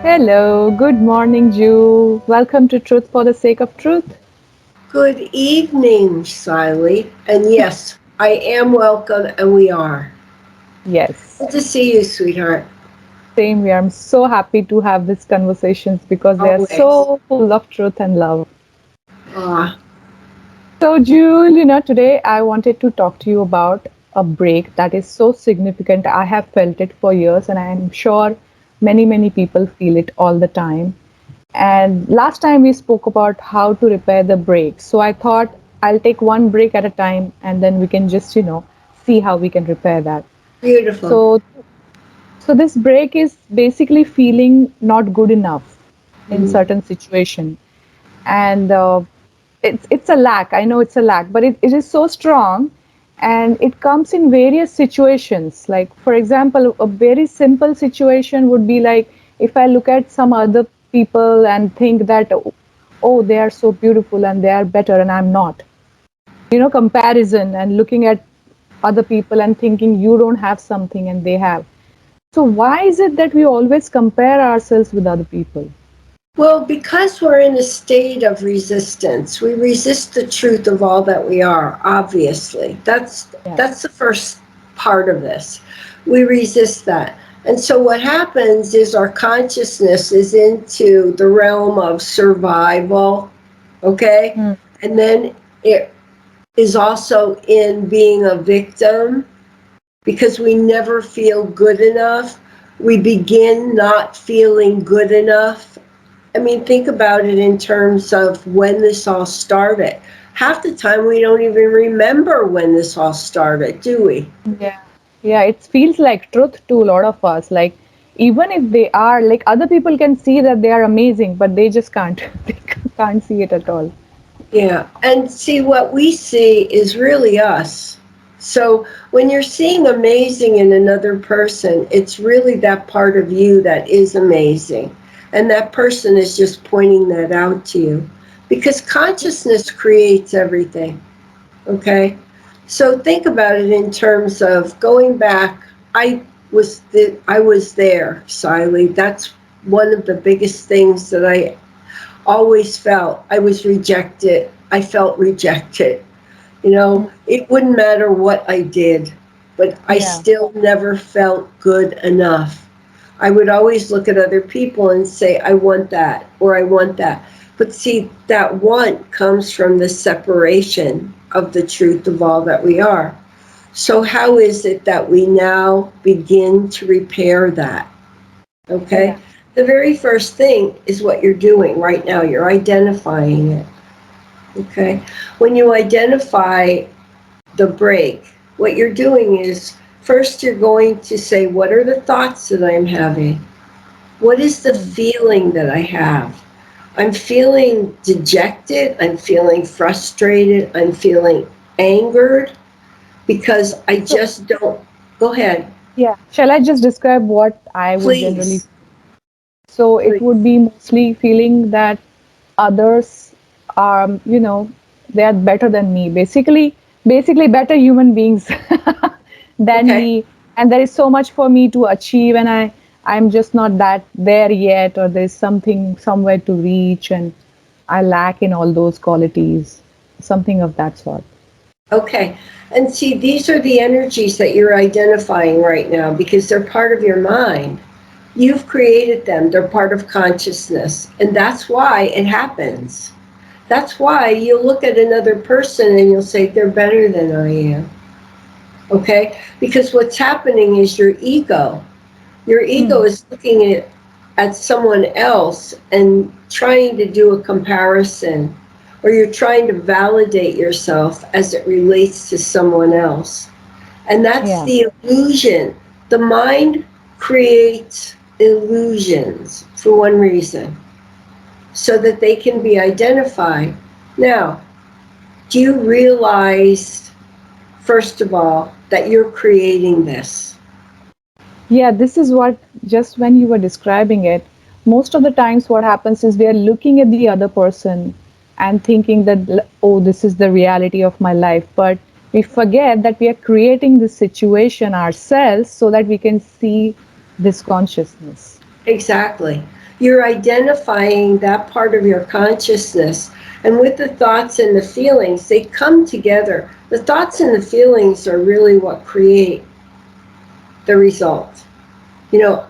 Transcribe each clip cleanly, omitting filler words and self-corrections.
Hello, good morning, Jew. Welcome to Truth for the Sake of Truth. Good evening, Siley. And yes, I am welcome, and we are. Yes, Good to see you, sweetheart. same here. I'm so happy to have these conversations because they are Always. so full of truth and love. Ah, So, Jewel, today I wanted to talk to you about a break that is so significant. I have felt it for years, and I am sure many people feel it all the time. And last time we spoke about how to repair the break. So, I thought I'll take one break at a time and then we can just, see how we can repair that. beautiful. So, so this break is basically feeling not good enough in Mhm. certain situation, and it's a lack. I know it's a lack, but it is so strong, and it comes in various situations. Like for example, a very simple situation would be like if I look at some other people and think that oh they are so beautiful and they are better and I'm not. Comparison and looking at other people and thinking you don't have something and they have. So why is it that we always compare ourselves with other people? Well, because we're in a state of resistance, we resist the truth of all that we are, obviously. Yeah. That's the first part of this. We resist that. And so what happens is our consciousness is into the realm of survival, okay? Hmm. And then it is also in being a victim because we never feel good enough. We begin not feeling good enough. I mean, think about it in terms of when this all started. Half the time, we don't even remember when this all started, do we? Yeah. Yeah, it feels like truth to a lot of us. Like even if they are like other people can see that they are amazing, but they just can't. They can't see it at all. Yeah. And see, what we see is really us. So when you're seeing amazing in another person, it's really that part of you that is amazing. And that person is just pointing that out to you because consciousness creates everything. Okay. So think about it in terms of going back. I was there, Siley. That's one of the biggest things that I always felt. I was rejected. I felt rejected. It wouldn't matter what I did, but I Yeah. still never felt good enough. I would always look at other people and say, I want that, or I want that. But see, that want comes from the separation of the truth of all that we are. So, how is it that we now begin to repair that? Okay. Yeah. The very first thing is what you're doing right now. You're identifying it. Okay. When you identify the break, what you're doing is first you're going to say, what are the thoughts that I'm having? What is the Hmm. feeling that I have? I'm feeling dejected. I'm feeling frustrated. I'm feeling angered because I So just don't. Go ahead, yeah, shall I just describe what I would generally? please. So it Please. would be mostly feeling that others are, they are better than me. Basically better human beings than Okay. me. And there is so much for me to achieve, and I'm just not that there yet, or there's something somewhere to reach, and I lack in all those qualities. Something of that sort. Okay. And see, these are the energies that you're identifying right now because they're part of your mind. You've created them, they're part of consciousness. And that's why it happens. That's why you'll look at another person and you'll say, they're better than I am. Okay? Because what's happening is your ego. Your ego Hmm. is looking at someone else and trying to do a comparison, or you're trying to validate yourself as it relates to someone else. And that's Yeah. the illusion. The mind creates illusions for one reason, so that they can be identified. Now, do you realize, first of all, that you're creating this? Yeah, this is what, just when you were describing it, most of the times what happens is we are looking at the other person and thinking that, oh, this is the reality of my life. But we forget that we are creating this situation ourselves so that we can see this consciousness. Exactly. You're identifying that part of your consciousness. And with the thoughts and the feelings, they come together. The thoughts and the feelings are really what create the result. You know,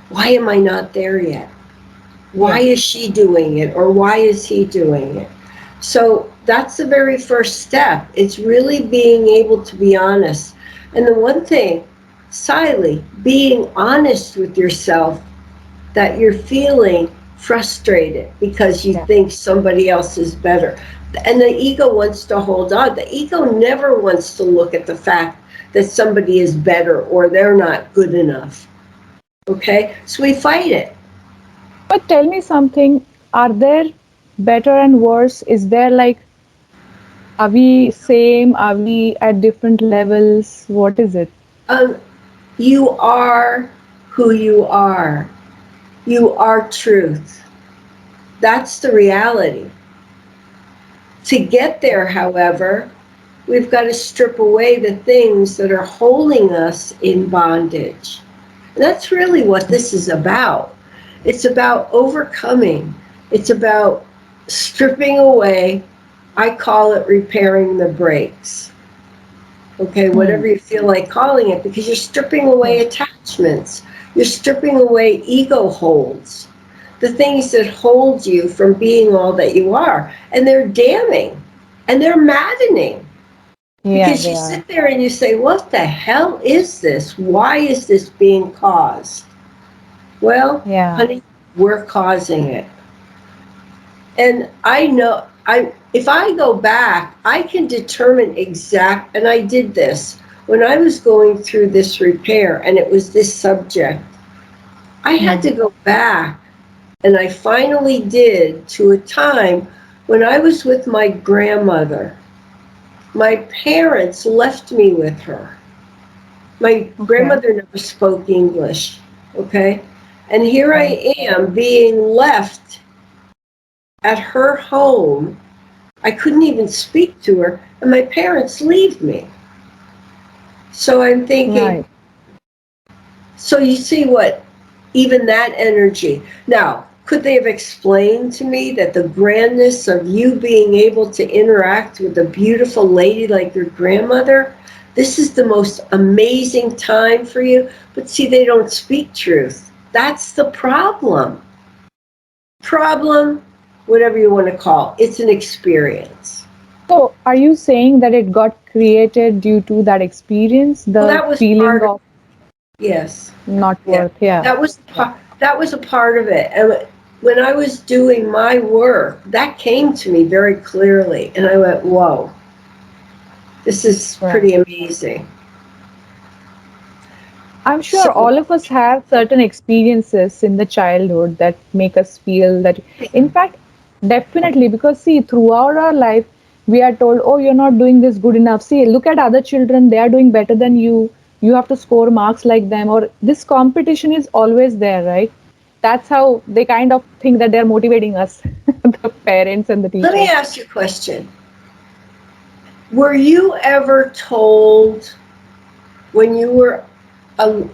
why am I not there yet? Why Yeah. is she doing it? Or why is he doing it? So that's the very first step. It's really being able to be honest. And the one thing, Siley, being honest with yourself that you're feeling frustrated because you Yeah. think somebody else is better. And the ego wants to hold on. The ego never wants to look at the fact that somebody is better or they're not good enough. Okay? So we fight it. But tell me something, are there better and worse? Is there like, are we same? Are we at different levels? What is it? Um, you are who you are. You are truth. That's the reality. To get there, however, we've got to strip away the things that are holding us in bondage. And that's really what this is about. It's about overcoming. It's about stripping away. I call it repairing the brakes. Okay, Hmm. whatever you feel like calling it, because you're stripping away Yeah. attachments. You're stripping away ego holds, the things that hold you from being all that you are. And they're damning and they're maddening Yeah, because you they are. sit there and you say, what the hell is this? Why is this being caused? Well, Yeah. honey, we're causing it. And I know if I go back, I can determine exact, and I did this when I was going through this repair and it was this subject. I had Hmm. to go back, and I finally did, to a time when I was with my grandmother. My parents left me with her. My Okay. grandmother never spoke English, okay? And here Okay. I am being left at her home. I couldn't even speak to her, and my parents leave me. So I'm thinking, Right. so you see what, even that energy. Now, could they have explained to me that the grandness of you being able to interact with a beautiful lady like your grandmother, this is the most amazing time for you? But see, they don't speak truth. That's the problem. Problem, whatever you want to call it, it's an experience. So, are you saying that it got created due to that experience, Well, the that was feeling part of, of yes. not Yeah, worth? Yeah. Yeah. that was a part of it. And when I was doing my work, that came to me very clearly, and I went, "Whoa, this is Right. pretty amazing." I'm sure So, all of us have certain experiences in the childhood that make us feel that, in fact, definitely, because see, throughout our life, we are told, oh, you're not doing this good enough. See, look at other children, they are doing better than you. You have to score marks like them, or this competition is always there, right? That's how they kind of think that they're motivating us, the parents and the let me teachers. ask you a question: were you ever told when you were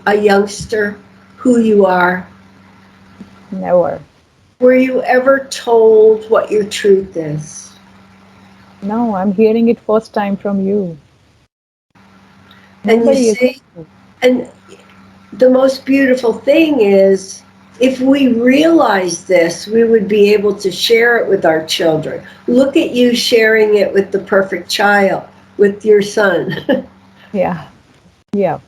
a youngster who you are? Never. Were you ever told what your truth is? No, I'm hearing it first time from you. And you Nobody is. see, and the most beautiful thing is if we realize this, we would be able to share it with our children. Look at you sharing it with the perfect child, with your son, Yeah, yeah,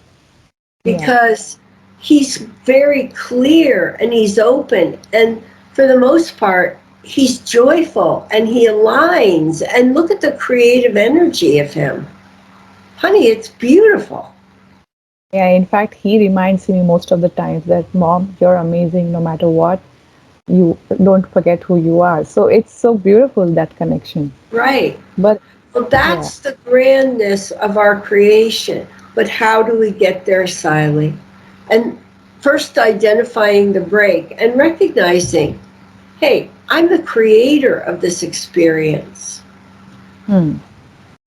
yeah. because he's very clear and he's open. And for the most part, he's joyful and he aligns. And look at the creative energy of him. Honey, it's beautiful. Yeah, in fact, he reminds me most of the times that, Mom, you're amazing no matter what. You don't forget who you are. So it's so beautiful that connection. Right. But Well, yeah, that's the grandness of our creation. But how do we get there, Siley? And first, identifying the break and recognizing, hey, I'm the creator of this experience. hmm,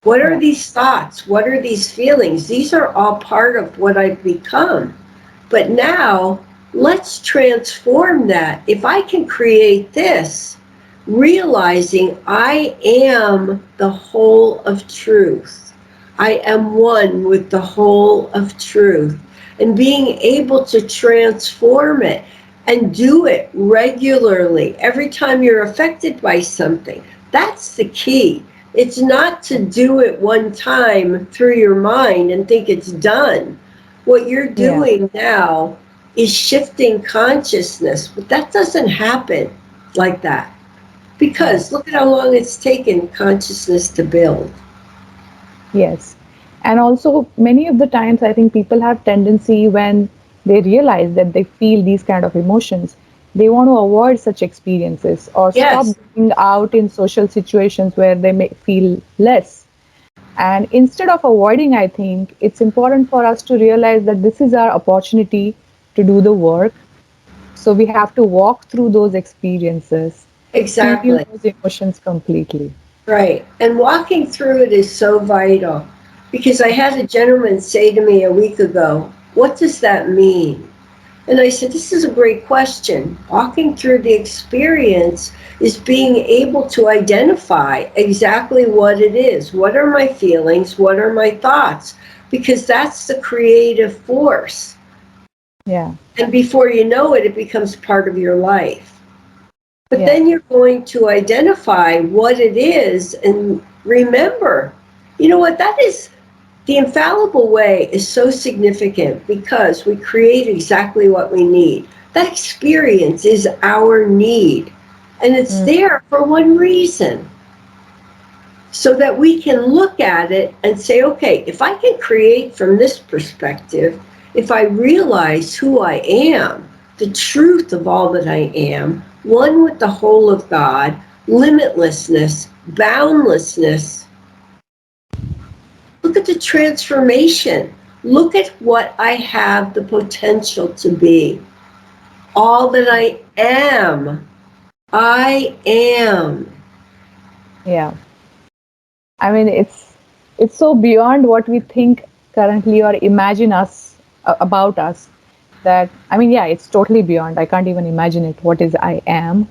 What are yeah, these thoughts? What are these feelings? These are all part of what I've become. But now let's transform that. If I can create this, realizing I am the whole of truth, I am one with the whole of truth, and being able to transform it and do it regularly every time you're affected by something. That's the key. It's not to do it one time through your mind and think it's done. What you're Yeah. doing now is shifting consciousness, but that doesn't happen like that. Right. Because look at how long it's taken consciousness to build. Yes. And also, many of the times, I think people have tendency when they realize that they feel these kind of emotions, they want to avoid such experiences or stop Yes, being out in social situations where they may feel less. And instead of avoiding, I think it's important for us to realize that this is our opportunity to do the work. So we have to walk through those experiences, feel exactly. those emotions completely. Right. And walking through it is so vital because I had a gentleman say to me a week ago, "What does that mean?" And I said, "This is a great question. Walking through the experience is being able to identify exactly what it is. What are my feelings? What are my thoughts? Because that's the creative force. Yeah. And before you know it, it becomes part of your life. But Yeah. then you're going to identify what it is and remember, you know what, that is the infallible way is so significant because we create exactly what we need. That experience is our need, and it's Mm. there for one reason so that we can look at it and say, okay, if I can create from this perspective, if I realize who I am, the truth of all that I am, one with the whole of God, limitlessness, boundlessness, look at the transformation. Look at what I have the potential to be. All that I am. I am. Yeah. I mean, it's so beyond what we think currently or imagine us about us that I mean, yeah, it's totally beyond. I can't even imagine it. What is I am?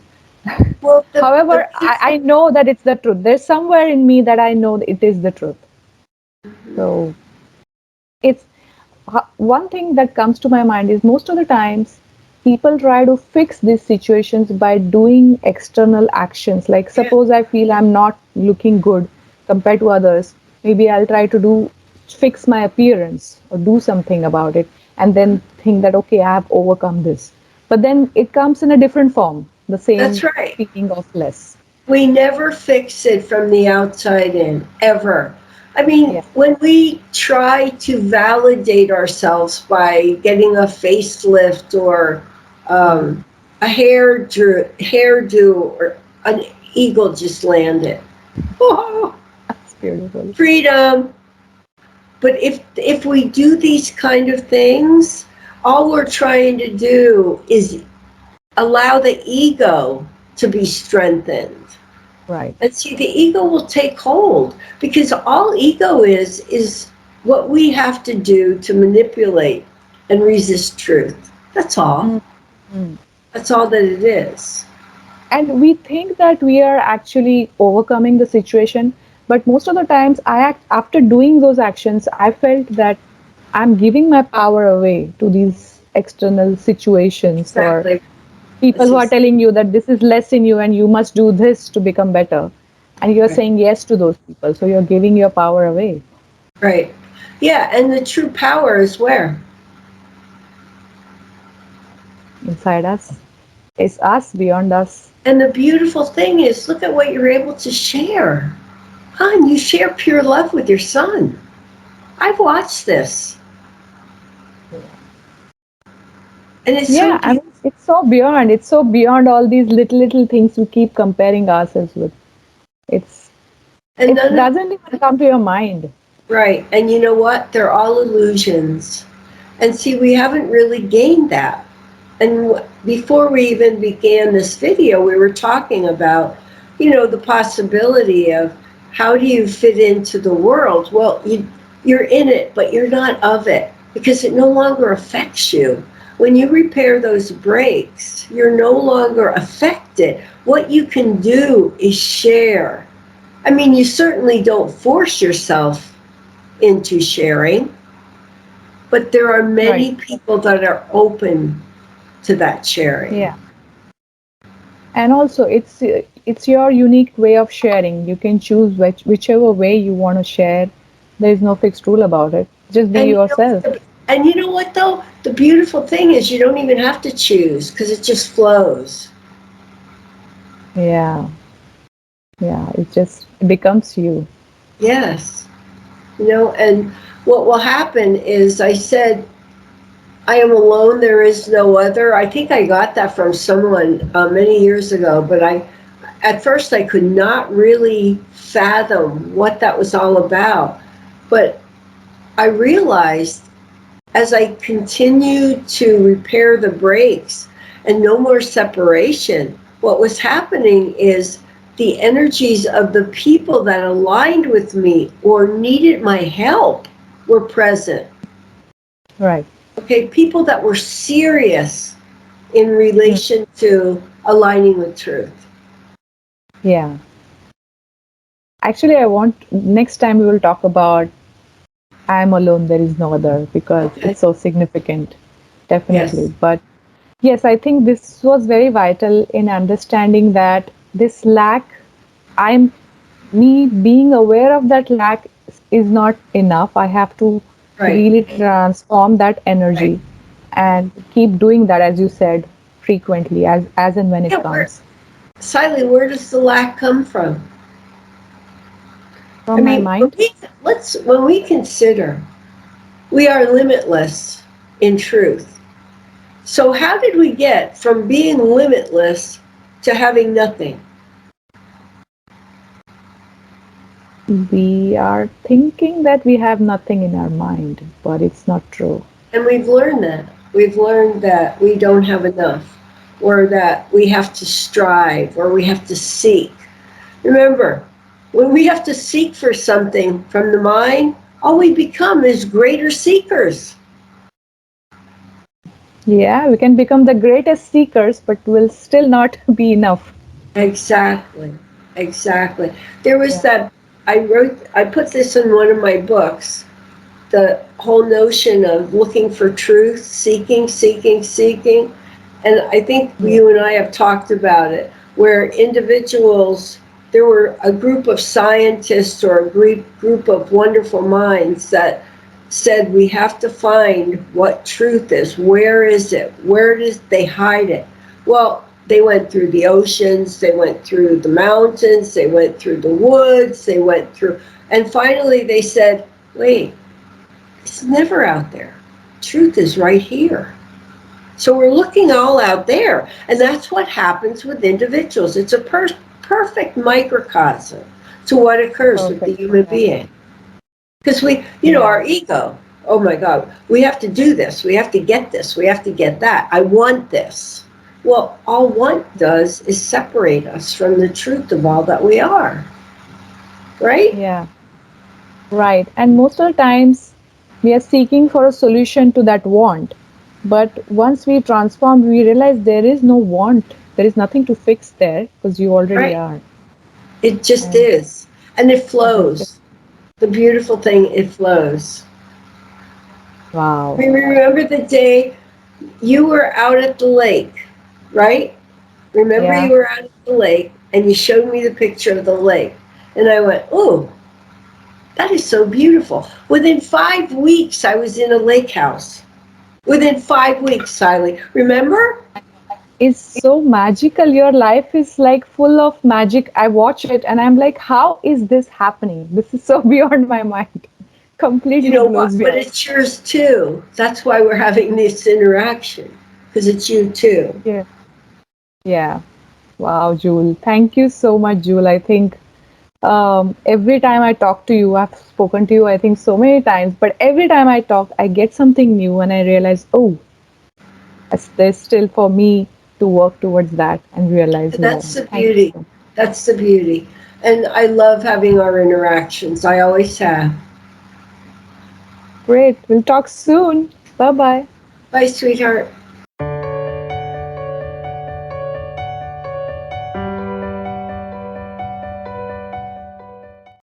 Well, the However, I know that it's the truth. There's somewhere in me that I know that it is the truth. So it's one thing that comes to my mind is most of the times people try to fix these situations by doing external actions. Like, yeah, suppose I feel I'm not looking good compared to others, maybe I'll try to do fix my appearance or do something about it, and then think that, okay, I have overcome this. But then it comes in a different form, the that's same right. feeling of less. We never fix it from the outside in, ever. I mean, Yeah. when we try to validate ourselves by getting a facelift or Mm. a hairdo, or an eagle just landed. Oh, That's beautiful. freedom. But if we do these kind of things, all we're trying to do is allow the ego to be strengthened. Right. And see, the ego will take hold because all ego is what we have to do to manipulate and resist truth. That's all. Mm. That's all that it is. And we think that we are actually overcoming the situation, but most of the times after doing those actions, I felt that I'm giving my power away to these external situations or Exactly. people That's who are telling you that this is less in you and you must do this to become better, and you're right. saying yes to those people, so you're giving your power away. Right. Yeah, and the true power is where? Inside us, it's us, beyond us. And the beautiful thing is, look at what you're able to share. Hon, you share pure love with your son. I've watched this, and it's so Yeah, I beautiful. mean, it's so beyond all these little things we keep comparing ourselves with. It's And it none of doesn't even come to your mind. right. And you know what? They're all illusions. And see, we haven't really gained that. And before we even began this video, we were talking about, the possibility of how do you fit into the world? Well, you're in it, but you're not of it because it no longer affects you. When you repair those breaks, you're no longer affected. What you can do is share. I mean, you certainly don't force yourself into sharing, but there are Right. many people that are open to that sharing. Yeah. And also, it's your unique way of sharing. You can choose whichever way you want to share. There is no fixed rule about it. Just be And you know, yourself. and you know what though? The beautiful thing is you don't even have to choose because it just flows. Yeah. Yeah. It becomes you. Yes. And what will happen is I said, I am alone, there is no other. I think I got that from someone many years ago, but at first I could not really fathom what that was all about. But I realized as I continued to repair the breaks and no more separation, what was happening is the energies of the people that aligned with me or needed my help were present. Right. Okay, people that were serious in Mm. relation to aligning with truth. Yeah. Actually, I want next time we will talk about I am alone, there is no other because Okay. it's so significant. Definitely. Yes. But yes, I think this was very vital in understanding that this lack, I'm me being aware of that lack is not enough. I have to Right. really transform that Right. energy and keep doing that, as you said, frequently, as and when it Yeah. Where, comes Siley, where does the lack come from? I from my mean, mind. when we consider we are limitless in truth. So how did we get from being limitless to having nothing? We are thinking that we have nothing in our mind, but it's not true. And we've learned that. We've learned that we don't have enough, or that we have to strive, or we have to seek. Remember, when we have to seek for something from the mind, all we become is greater seekers. Yeah, we can become the greatest seekers, but will still not be enough. Exactly. Exactly. There was Yeah. that, I put this in one of my books, the whole notion of looking for truth, seeking, seeking, seeking. And I think Yeah. you and I have talked about it, where individuals, there were a group of scientists or a group of wonderful minds that said we have to find what truth is. Where is it? Where does they hide it? Well, they went through the oceans, they went through the mountains, they went through the woods, they went through, and finally they said, wait, it's never out there. Truth is right here. So we're looking all out there. And that's what happens with individuals. It's a perfect microcosm to what occurs with the Perfect. human Yeah. being. Because Yeah. our ego, oh my God, we have to do this. We have to get this. We have to get that. I want this. Well, all want does is separate us from the truth of all that we are, right? Yeah. Right. And most of the times we are seeking for a solution to that want. But once we transform, we realize there is no want. There is nothing to fix there because you already Right? are. It just And is. And it it just is. flows. The beautiful thing, it flows. Wow. We remember the day you were out at the lake, right? Remember you Yeah. were out at the lake and you showed me the picture of the lake. And I went, oh, that is so beautiful. Within 5 weeks, I was in a lake house. Within 5 weeks, Siley. Remember? It's so magical. Your life is like full of magic. I watch it and I'm like, how is this happening? This is so beyond my mind. You Completely know blows what? me But away. it's yours too. That's why we're having this interaction, because it's you too. Yeah. Yeah. Wow, Jewel. Thank you so much, Jewel. I think every time I talk to you, I've spoken to you, I think so many times, but every time I talk, I get something new and I realize, oh, there's still for me to work towards that and realize And more. that's the Thank you beauty. so much. That's the beauty. And I love having our interactions. I always have. Great. We'll talk soon. Bye bye. Bye, sweetheart.